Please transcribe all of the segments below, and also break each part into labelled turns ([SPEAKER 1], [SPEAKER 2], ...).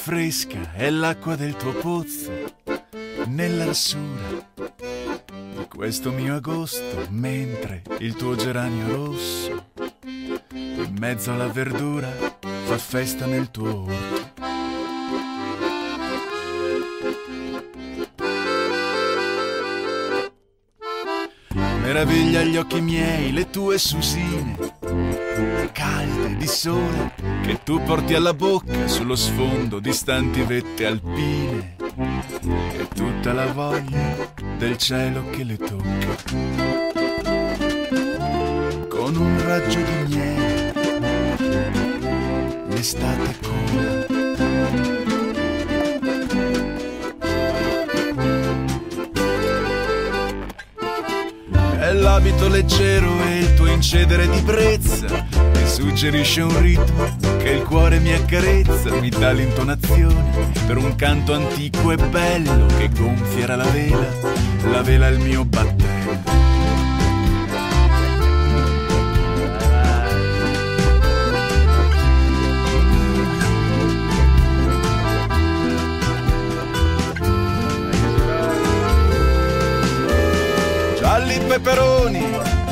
[SPEAKER 1] fresca è l'acqua del tuo pozzo, nell'arsura di questo mio agosto, mentre il tuo geranio rosso, in mezzo alla verdura, fa festa nel tuo orto. Meraviglia agli occhi miei le tue susine, calde di sole, che tu porti alla bocca sullo sfondo di stanti vette alpine, e tutta la voglia del cielo che le tocca. Con un raggio di miele l'estate cola. È l'abito leggero e il tuo incedere di brezza mi suggerisce un ritmo che il cuore mi accarezza, mi dà l'intonazione per un canto antico e bello che gonfierà la vela è il mio battello. Gialli peperoni,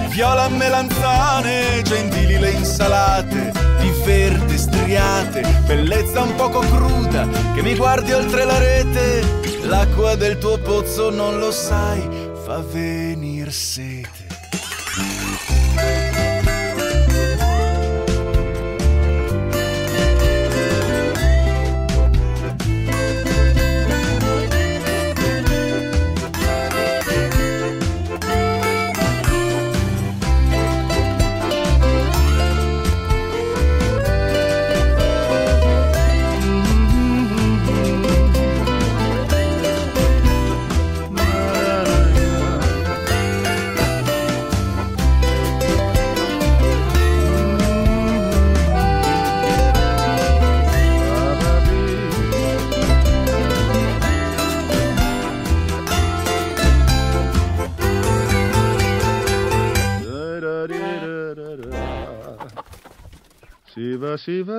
[SPEAKER 1] viola melanzane, gentili le insalate, di verde striate, bellezza un poco cruda, che mi guardi oltre la rete, l'acqua del tuo pozzo non lo sai, fa venir sete.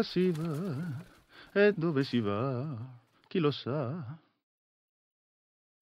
[SPEAKER 2] Si va, e dove si va? Chi lo sa?